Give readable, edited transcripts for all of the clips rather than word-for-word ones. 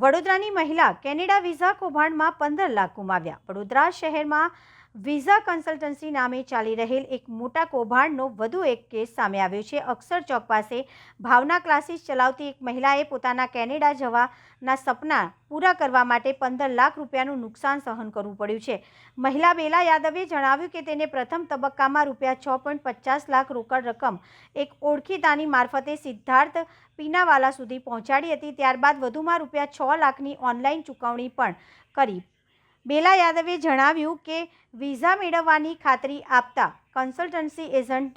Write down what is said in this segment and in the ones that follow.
વડોદરાની મહિલા Canada visa કૌભાંડમાં 15 લાખ ગુમાવ્યા। વડોદરા શહેરમાં વિઝા કન્સલ્ટન્સી નામે ચાલી રહેલ એક મોટા કૌભાંડનો વધુ એક કેસ સામે આવ્યો છે। અક્ષર ચોક પાસે ભાવના ક્લાસીસ ચલાવતી એક મહિલાએ પોતાના કેનેડા જવાના સપના પૂરા કરવા માટે 15 લાખ રૂપિયાનું નુકસાન સહન કરવું પડ્યું છે। મહિલા બેલા યાદવે જણાવ્યું કે તેને પ્રથમ તબક્કામાં રૂપિયા 6.50 લાખ રોકડ રકમ એક ઓળખીતાની મારફતે સિદ્ધાર્થ પીનાવાલા સુધી પહોંચાડી હતી। ત્યારબાદ વધુમાં રૂપિયા 6 લાખની ઓનલાઈન ચૂકવણી પણ કરી। બેલા યાદવે જણાવ્યું કે વિઝા મેળવવાની ખાતરી આપતા કન્સલ્ટન્સી એજન્ટ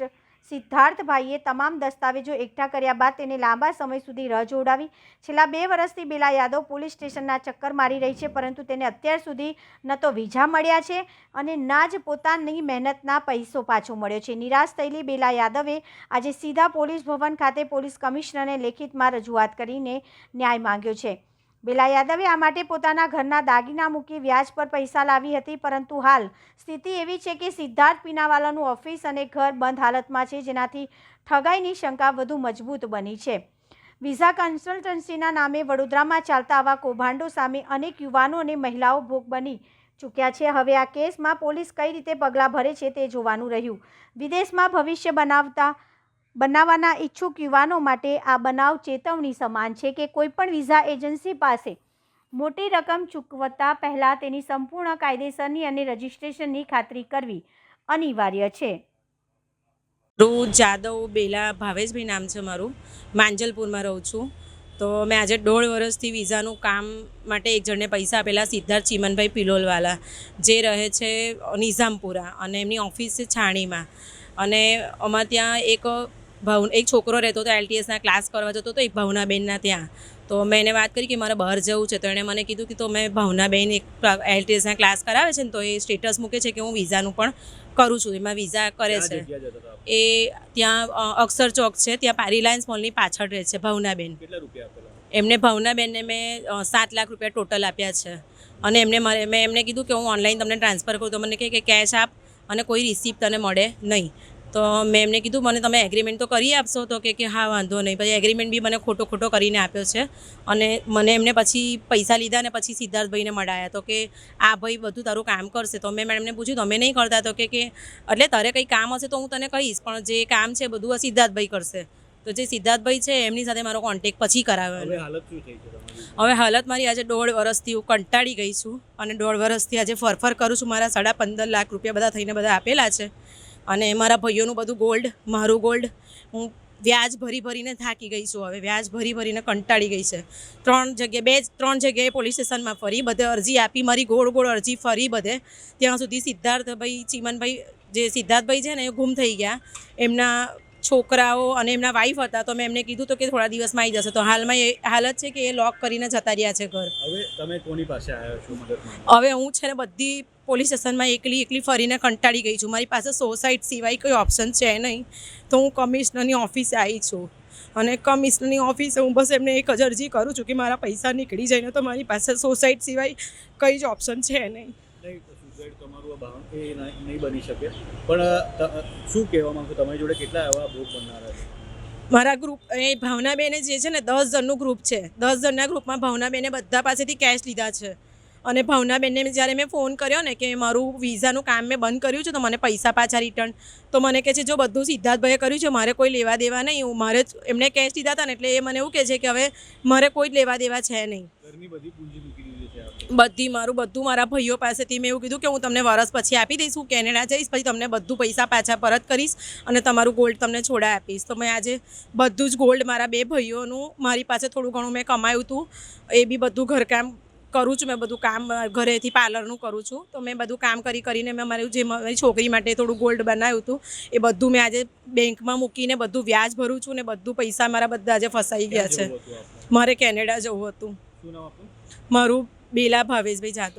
સિદ્ધાર્થભાઈએ તમામ દસ્તાવેજો એકઠા કર્યા બાદ તેને લાંબા સમય સુધી રહ જોડાવી। છેલ્લા 2 વર્ષથી બેલા યાદવ પોલીસ સ્ટેશનના ચક્કર મારી રહી છે, પરંતુ તેને અત્યાર સુધી ન તો વિઝા મળ્યા છે અને ના જ પોતાની મહેનતના પૈસો પાછો મળ્યો છે। નિરાશ થયેલી બેલા યાદવે આજે સીધા પોલીસ ભવન ખાતે પોલીસ કમિશનરને લેખિતમાં રજૂઆત કરીને ન્યાય માંગ્યો છે। બેલા યાદવે આ માટે પોતાના ઘરના દાગીના મૂકી વ્યાજ પર પૈસા લાવી હતી, પરંતુ હાલ સ્થિતિ એવી છે કે સિદ્ધાર્થ પીનાવાલાનું ઓફિસ અને ઘર બંધ હાલતમાં છે, જેનાથી ઠગાઈની શંકા વધુ મજબૂત બની છે। વિઝા કન્સલ્ટન્સીના નામે વડોદરામાં ચાલતા આવા કૌભાંડો સામે અનેક યુવાનો અને મહિલાઓ ભોગ બની ચૂક્યા છે। હવે આ કેસમાં પોલીસ કઈ રીતે પગલાં ભરે છે તે જોવાનું રહ્યું। વિદેશમાં ભવિષ્ય બનાવવાના ઈચ્છુક યુવાનો માટે આ બનાવ ચેતવણી સમાન છે કે કોઈપણ વિઝા એજન્સી પાસે મોટી રકમ ચૂકવતા પહેલાં તેની સંપૂર્ણ કાયદેસરની અને રજિસ્ટ્રેશનની ખાતરી કરવી અનિવાર્ય છે। મારું જાદવ બેલા ભાવેશભાઈ નામ છે મારું, માંજલપુરમાં રહું છું। તો મેં આજે 1.5 વર્ષથી વિઝાનું કામ માટે એક જણને પૈસા આપેલા, સિદ્ધાર્થ ચીમનભાઈ પિલોલવાલા, જે રહે છે નિઝામપુરા અને એમની ઓફિસ છે છાણીમાં। અને અમારે ત્યાં એક છોકરો રહેતો હતો, LTSના ક્લાસ કરવા જતો હતો એક ભાવનાબેનના ત્યાં। તો મેં એને વાત કરી કે મારે બહાર જવું છે, તો એણે મને કીધું કે તો મેં ભાવનાબેન એક LTSના ક્લાસ કરાવે છે ને, તો એ સ્ટેટસ મૂકે છે કે હું વિઝાનું પણ કરું છું, એમાં વિઝા કરે છે। એ ત્યાં અક્ષર ચોક છે, ત્યાં રિલાયન્સ મોલની પાછળ રહે છે ભાવનાબેન। એમને ભાવનાબેનને મેં 7 લાખ રૂપિયા ટોટલ આપ્યા છે। અને મેં એમને કીધું કે હું ઓનલાઈન તમને ટ્રાન્સફર કરું, તો મને કહે કે કેશ આપ અને કોઈ રિસિપ્ટ તને મળે નહીં। તો મેં એમને કીધું મને તમે એગ્રીમેન્ટ તો કરી આપશો, તો કે હા વાંધો નહીં। પછી એગ્રીમેન્ટ બી મને ખોટો કરીને આપ્યો છે। અને મને એમને પછી પૈસા લીધા અને પછી સિદ્ધાર્થભાઈને મળાયા, તો કે આ ભાઈ બધું તારું કામ કરશે। તો મેં મેડમને પૂછ્યું તમે નહીં કરતા, તો કે એટલે તારે કંઈ કામ હશે તો હું તને કહીશ, પણ જે કામ છે બધું આ સિદ્ધાર્થભાઈ કરશે। તો જે સિદ્ધાર્થભાઈ છે એમની સાથે મારો કોન્ટેક્ટ પછી કરાવ્યો। હવે હાલત મારી આજે 1.5 વર્ષથી હું કંટાળી ગઈ છું અને 1.5 વર્ષથી આજે ફરફર કરું છું। મારા 15.5 લાખ રૂપિયા બધા થઈને બધા આપેલા છે અને મારા ભાઈઓનું બધું ગોલ્ડ, મારું ગોલ્ડ, હું વ્યાજ ભરીને થાકી ગઈ છું। હવે વ્યાજ ભરીને કંટાળી ગઈ છે। 3 જગ્યાએ પોલીસ સ્ટેશનમાં ફરી, બધે અરજી આપી, મારી ગોળ અરજી ફરી બધે, ત્યાં સુધી સિદ્ધાર્થભાઈ ચીમનભાઈ, જે સિદ્ધાર્થભાઈ છે ને એ ગુમ થઈ ગયા। એમના છોકરાઓ અને એમના વાઈફ હતા, તો મેં એમને કીધું તો કે થોડા દિવસમાં આવી જશે। તો હાલમાં એ હાલત છે કે એ લોક કરીને જતા રહ્યા છે ઘર। હવે તમે કોની પાસે આવ્યા છો મદદ માટે? હવે હું છે ને બધી પોલીસ સ્ટેશનમાં એકલી ફરીને કંટાળી ગઈ છું। મારી પાસે સોસાઇટ સિવાય કોઈ ઓપ્શન છે નહીં, તો હું કમિશનરની ઓફિસે આવી છું અને કમિશનરની ઓફિસે હું બસ એમને એક જ અરજી કરું છું કે મારા પૈસા નીકળી જાય ને, તો મારી પાસે સોસાઇટ સિવાય કંઈ જ ઓપ્શન છે નહીં। તમારું નહીં બની શકે, પણ શું કહેવા માંગો, તમારી જોડે કેટલા એવા ભોગ બનનારા છે? મારા ગ્રુપ એ ભાવનાબેને જે છે ને 10 જણનું ગ્રુપ છે, 10 જણના ગ્રુપમાં ભાવનાબેને બધા પાસેથી કેશ લીધા છે। અને ભાવનાબેનને જ્યારે મેં ફોન કર્યો ને કે મારું વિઝાનું કામ મેં બંધ કર્યું છે તો મને પૈસા પાછા રિટર્ન, તો મને કહે છે જો બધું સિદ્ધાર્થભાઈએ કર્યું છે, મારે કોઈ લેવા દેવા નહીં, મારે એમને કેશ દીધા હતા ને એટલે એ મને એવું કહે છે કે હવે મારે કોઈ જ લેવા દેવા છે નહીં। ઘરની બધી પૂંજી મૂકી દીધી છે? બધી, બધું મારા ભાઈઓ પાસેથી મેં એવું કીધું કે હું તમને વરસ પછી આપી દઈશ, હું કેનેડા જઈશ પછી તમને બધું પૈસા પાછા પરત કરીશ અને તમારું ગોલ્ડ તમને છોડા આપીશ। તો મેં આજે બધું જ ગોલ્ડ મારા 2 ભાઈઓનું, મારી પાસે થોડું ઘણું મેં કમાયું હતું એ બી બધું ઘરકામ કરું છું। મેં બધું કામ ઘરેથી પાર્લરનું કરું છું, તો મેં બધું કામ કરીને મેં મારી છોકરી માટે થોડું ગોલ્ડ બનાવ્યું હતું એ બધું મેં આજે બેંકમાં મૂકીને બધું વ્યાજ ભરું છું ને બધું પૈસા મારા બધા આજે ફસાઈ ગયા છે। મારે કેનેડા જવું હતું। શું નામ આપનું? મારું બેલા ભાવેશભાઈ જાદવ।